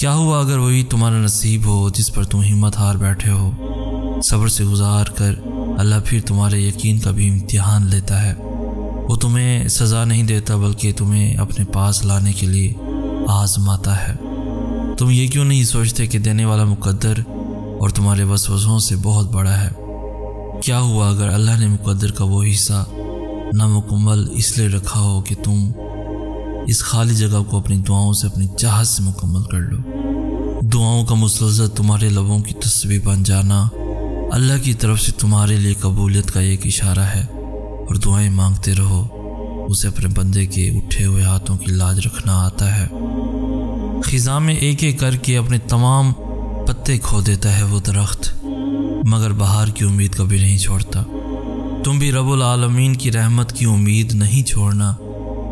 کیا ہوا اگر وہی تمہارا نصیب ہو جس پر تم ہمت ہار بیٹھے ہو؟ صبر سے گزار کر اللہ پھر تمہارے یقین کا بھی امتحان لیتا ہے۔ وہ تمہیں سزا نہیں دیتا بلکہ تمہیں اپنے پاس لانے کے لیے آزماتا ہے۔ تم یہ کیوں نہیں سوچتے کہ دینے والا مقدر اور تمہارے وسوسوں سے بہت بڑا ہے؟ کیا ہوا اگر اللہ نے مقدر کا وہ حصہ نامکمل اس لیے رکھا ہو کہ تم اس خالی جگہ کو اپنی دعاؤں سے اپنی چاہت سے مکمل کر لو؟ دعاؤں کا مسلسل تمہارے لبوں کی تسبیح بن جانا اللہ کی طرف سے تمہارے لیے قبولیت کا ایک اشارہ ہے، اور دعائیں مانگتے رہو، اسے اپنے بندے کے اٹھے ہوئے ہاتھوں کی لاج رکھنا آتا ہے۔ خزاں میں ایک ایک کر کے اپنے تمام پتے کھو دیتا ہے وہ درخت، مگر بہار کی امید کبھی نہیں چھوڑتا۔ تم بھی رب العالمین کی رحمت کی امید نہیں چھوڑنا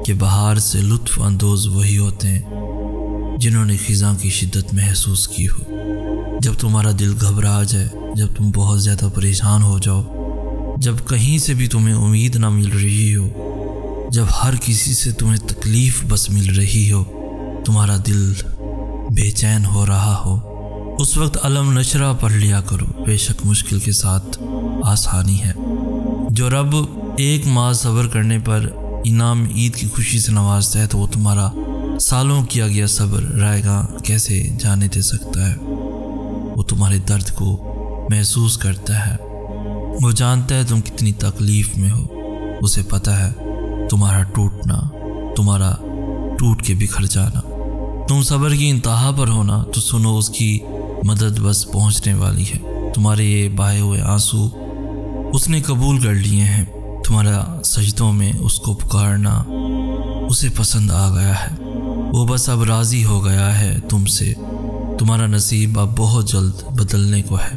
کہ بہار سے لطف اندوز وہی ہوتے ہیں جنہوں نے خزاں کی شدت محسوس کی ہو۔ جب تمہارا دل گھبرا جائے، جب تم بہت زیادہ پریشان ہو جاؤ، جب کہیں سے بھی تمہیں امید نہ مل رہی ہو، جب ہر کسی سے تمہیں تکلیف بس مل رہی ہو، تمہارا دل بے چین ہو رہا ہو، اس وقت علم نشرہ پڑھ لیا کرو۔ بے شک مشکل کے ساتھ آسانی ہے۔ جو رب ایک ماہ صبر کرنے پر انعام عید کی خوشی سے نوازتا ہے تو وہ تمہارا سالوں کیا گیا صبر رائے گاں کیسے جانے دے سکتا ہے؟ وہ تمہارے درد کو محسوس کرتا ہے، وہ جانتا ہے تم کتنی تکلیف میں ہو، اسے پتہ ہے تمہارا ٹوٹنا، تمہارا ٹوٹ کے بکھر جانا۔ تم صبر کی انتہا پر ہونا تو سنو، اس کی مدد بس پہنچنے والی ہے۔ تمہارے یہ بہائے ہوئے آنسو اس نے قبول کر لیے ہیں، تمہارا سجدوں میں اس کو پکارنا اسے پسند آ گیا ہے، وہ بس اب راضی ہو گیا ہے تم سے۔ تمہارا نصیب اب بہت جلد بدلنے کو ہے،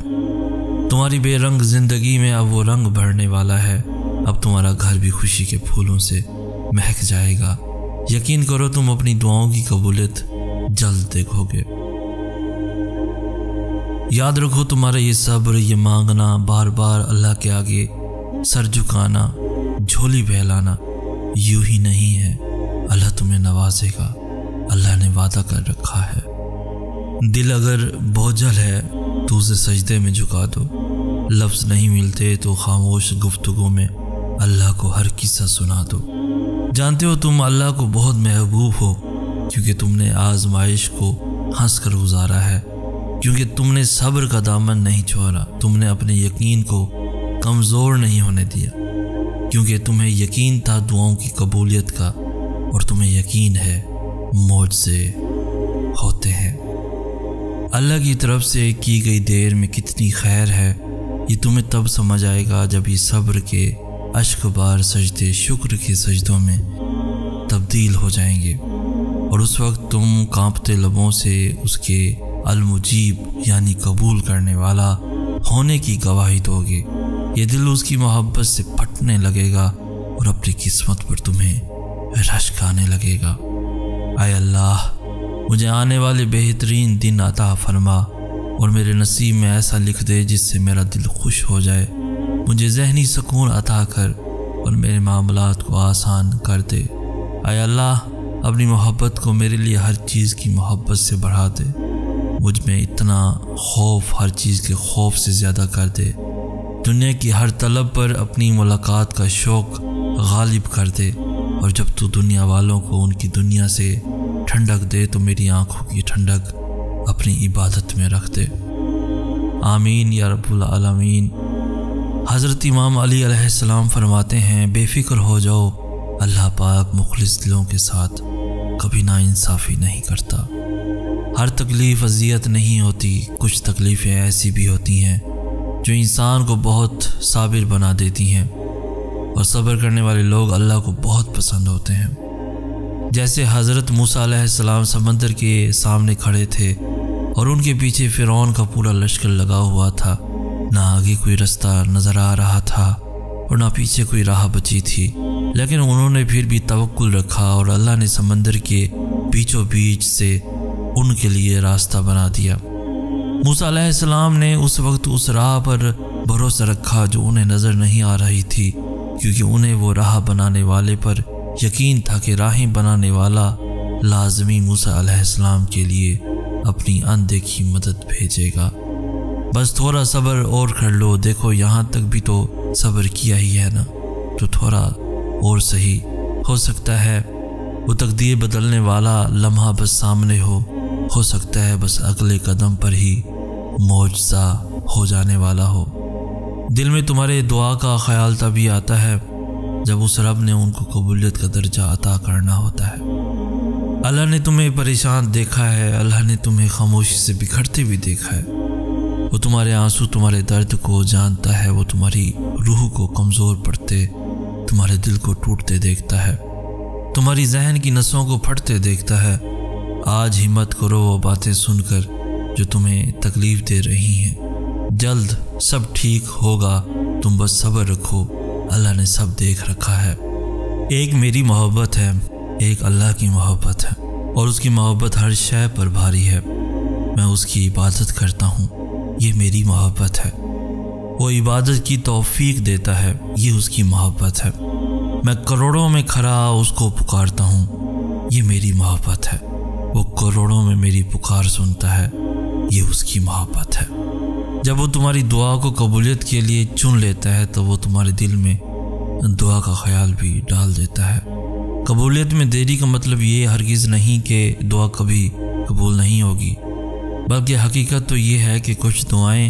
تمہاری بے رنگ زندگی میں اب وہ رنگ بھرنے والا ہے، اب تمہارا گھر بھی خوشی کے پھولوں سے مہک جائے گا۔ یقین کرو تم اپنی دعاؤں کی قبولیت جلد دیکھو گے۔ یاد رکھو تمہارا یہ صبر، یہ مانگنا، بار بار اللہ کے آگے سر جھکانا، جھولی پھیلانا یوں ہی نہیں ہے، اللہ تمہیں نوازے گا، اللہ نے وعدہ کر رکھا ہے۔ دل اگر بوجھل ہے تو اسے سجدے میں جھکا دو، لفظ نہیں ملتے تو خاموش گفتگو میں اللہ کو ہر قصہ سنا دو۔ جانتے ہو تم اللہ کو بہت محبوب ہو کیونکہ تم نے آزمائش کو ہنس کر گزارا ہے، کیونکہ تم نے صبر کا دامن نہیں چھوڑا، تم نے اپنے یقین کو کمزور نہیں ہونے دیا، کیونکہ تمہیں یقین تھا دعاؤں کی قبولیت کا، اور تمہیں یقین ہے معجزے ہوتے ہیں۔ اللہ کی طرف سے کی گئی دیر میں کتنی خیر ہے، یہ تمہیں تب سمجھ آئے گا جب یہ صبر کے اشک بار سجدے شکر کے سجدوں میں تبدیل ہو جائیں گے، اور اس وقت تم کانپتے لبوں سے اس کے المجیب یعنی قبول کرنے والا ہونے کی گواہی دو گے۔ یہ دل اس کی محبت سے پھٹنے لگے گا اور اپنی قسمت پر تمہیں رشک آنے لگے گا۔ اے اللہ، مجھے آنے والے بہترین دن عطا فرما اور میرے نصیب میں ایسا لکھ دے جس سے میرا دل خوش ہو جائے، مجھے ذہنی سکون عطا کر اور میرے معاملات کو آسان کر دے۔ اے اللہ، اپنی محبت کو میرے لیے ہر چیز کی محبت سے بڑھا دے، مجھ میں اتنا خوف ہر چیز کے خوف سے زیادہ کر دے، دنیا کی ہر طلب پر اپنی ملاقات کا شوق غالب کر دے، اور جب تو دنیا والوں کو ان کی دنیا سے ٹھنڈک دے تو میری آنکھوں کی ٹھنڈک اپنی عبادت میں رکھ دے۔ آمین یا رب العالمین۔ حضرت امام علی علیہ السلام فرماتے ہیں، بے فکر ہو جاؤ، اللہ پاک مخلص دلوں کے ساتھ کبھی ناانصافی نہیں کرتا۔ ہر تکلیف اذیت نہیں ہوتی، کچھ تکلیفیں ایسی بھی ہوتی ہیں جو انسان کو بہت صابر بنا دیتی ہیں، اور صبر کرنے والے لوگ اللہ کو بہت پسند ہوتے ہیں۔ جیسے حضرت موسیٰ علیہ السلام سمندر کے سامنے کھڑے تھے اور ان کے پیچھے فرعون کا پورا لشکر لگا ہوا تھا، نہ آگے کوئی رستہ نظر آ رہا تھا اور نہ پیچھے کوئی راہ بچی تھی، لیکن انہوں نے پھر بھی توکل رکھا اور اللہ نے سمندر کے بیچوں بیچ سے ان کے لیے راستہ بنا دیا۔ موسیٰ علیہ السلام نے اس وقت اس راہ پر بھروسہ رکھا جو انہیں نظر نہیں آ رہی تھی، کیونکہ انہیں وہ راہ بنانے والے پر یقین تھا کہ راہیں بنانے والا لازمی موسیٰ علیہ السلام کے لیے اپنی اندیکھی مدد بھیجے گا۔ بس تھوڑا صبر اور کر لو، دیکھو یہاں تک بھی تو صبر کیا ہی ہے نا، تو تھوڑا اور صحیح ہو سکتا ہے وہ تقدیر بدلنے والا لمحہ بس سامنے ہو سکتا ہے بس اگلے قدم پر ہی معجزہ ہو جانے والا ہو۔ دل میں تمہارے دعا کا خیال تبھی آتا ہے جب اس رب نے ان کو قبولیت کا درجہ عطا کرنا ہوتا ہے۔ اللہ نے تمہیں پریشان دیکھا ہے، اللہ نے تمہیں خاموشی سے بکھرتے ہوئے دیکھا ہے، وہ تمہارے آنسو تمہارے درد کو جانتا ہے، وہ تمہاری روح کو کمزور پڑتے تمہارے دل کو ٹوٹتے دیکھتا ہے، تمہاری ذہن کی نسوں کو پھٹتے دیکھتا ہے۔ آج ہمت کرو وہ باتیں سن کر جو تمہیں تکلیف دے رہی ہیں، جلد سب ٹھیک ہوگا، تم بس صبر رکھو، اللہ نے سب دیکھ رکھا ہے۔ ایک میری محبت ہے، ایک اللہ کی محبت ہے، اور اس کی محبت ہر شے پر بھاری ہے۔ میں اس کی عبادت کرتا ہوں، یہ میری محبت ہے۔ وہ عبادت کی توفیق دیتا ہے، یہ اس کی محبت ہے۔ میں کروڑوں میں کھڑا اس کو پکارتا ہوں، یہ میری محبت ہے۔ وہ کروڑوں میں میری پکار سنتا ہے، یہ اس کی محبت ہے۔ جب وہ تمہاری دعا کو قبولیت کے لیے چن لیتا ہے تو وہ تمہارے دل میں دعا کا خیال بھی ڈال دیتا ہے۔ قبولیت میں دیری کا مطلب یہ ہرگز نہیں کہ دعا کبھی قبول نہیں ہوگی، بلکہ حقیقت تو یہ ہے کہ کچھ دعائیں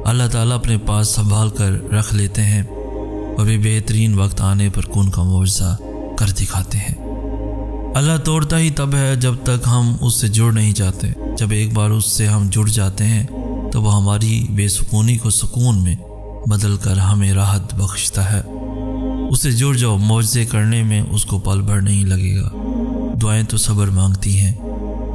اللہ تعالیٰ اپنے پاس سنبھال کر رکھ لیتے ہیں اور بھی بہترین وقت آنے پر کن کا معجزہ کر دکھاتے ہیں۔ اللہ توڑتا ہی تب ہے جب تک ہم اس سے جڑ نہیں جاتے۔ جب ایک بار اس سے ہم جڑ جاتے ہیں تو وہ ہماری بے سکونی کو سکون میں بدل کر ہمیں راحت بخشتا ہے۔ اس سے جڑ جاؤ، معجزے کرنے میں اس کو پل بھر نہیں لگے گا۔ دعائیں تو صبر مانگتی ہیں،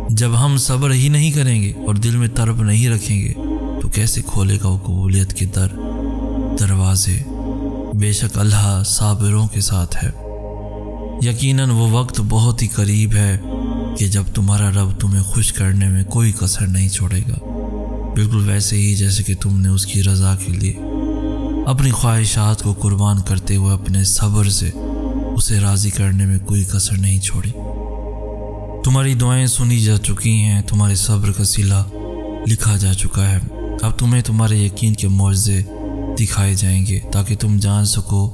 جب ہم صبر ہی نہیں کریں گے اور دل میں طلب نہیں رکھیں گے تو کیسے کھولے گا وہ قبولیت کے دروازے۔ بے شک اللہ صابروں کے ساتھ ہے۔ یقیناً وہ وقت بہت ہی قریب ہے کہ جب تمہارا رب تمہیں خوش کرنے میں کوئی کسر نہیں چھوڑے گا، بالکل ویسے ہی جیسے کہ تم نے اس کی رضا کے لیے اپنی خواہشات کو قربان کرتے ہوئے اپنے صبر سے اسے راضی کرنے میں کوئی کسر نہیں چھوڑی۔ تمہاری دعائیں سنی جا چکی ہیں، تمہارے صبر کا صلہ لکھا جا چکا ہے۔ اب تمہیں تمہارے یقین کے معجزے دکھائے جائیں گے تاکہ تم جان سکو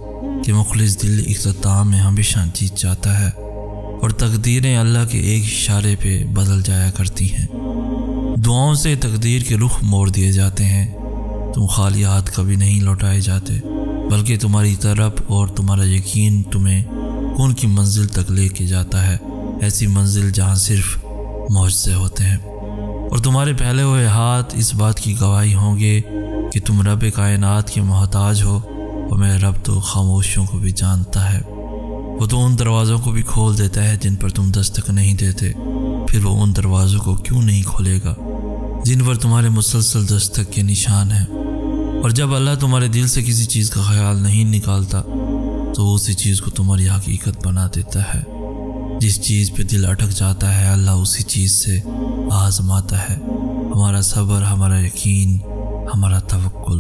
کہ مخلص دل اختتام میں ہمیشہ جیت جاتا ہے اور تقدیریں اللہ کے ایک اشارے پہ بدل جایا کرتی ہیں۔ دعاؤں سے تقدیر کے رخ موڑ دیے جاتے ہیں۔ تم خالی ہاتھ کبھی نہیں لوٹائے جاتے، بلکہ تمہاری طرف اور تمہارا یقین تمہیں کون کی منزل تک لے کے جاتا ہے، ایسی منزل جہاں صرف معجزے ہوتے ہیں۔ اور تمہارے پھیلے ہوئے ہاتھ اس بات کی گواہی ہوں گے کہ تم رب کائنات کے محتاج ہو، اور میرا رب تو خاموشیوں کو بھی جانتا ہے۔ وہ تو ان دروازوں کو بھی کھول دیتا ہے جن پر تم دستک نہیں دیتے، پھر وہ ان دروازوں کو کیوں نہیں کھولے گا جن پر تمہارے مسلسل دستک کے نشان ہیں۔ اور جب اللہ تمہارے دل سے کسی چیز کا خیال نہیں نکالتا تو وہ اسی چیز کو تمہاری حقیقت بنا دیتا ہے۔ جس چیز پہ دل اٹک جاتا ہے اللہ اسی چیز سے آزماتا ہے ہمارا صبر، ہمارا یقین، ہمارا توکل۔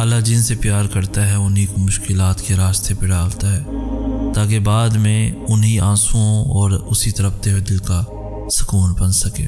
اللہ جن سے پیار کرتا ہے انہی کو مشکلات کے راستے پہ ڈالتا ہے تاکہ بعد میں انہی آنسوؤں اور اسی تڑپتے ہوئے دل کا سکون بن سکے۔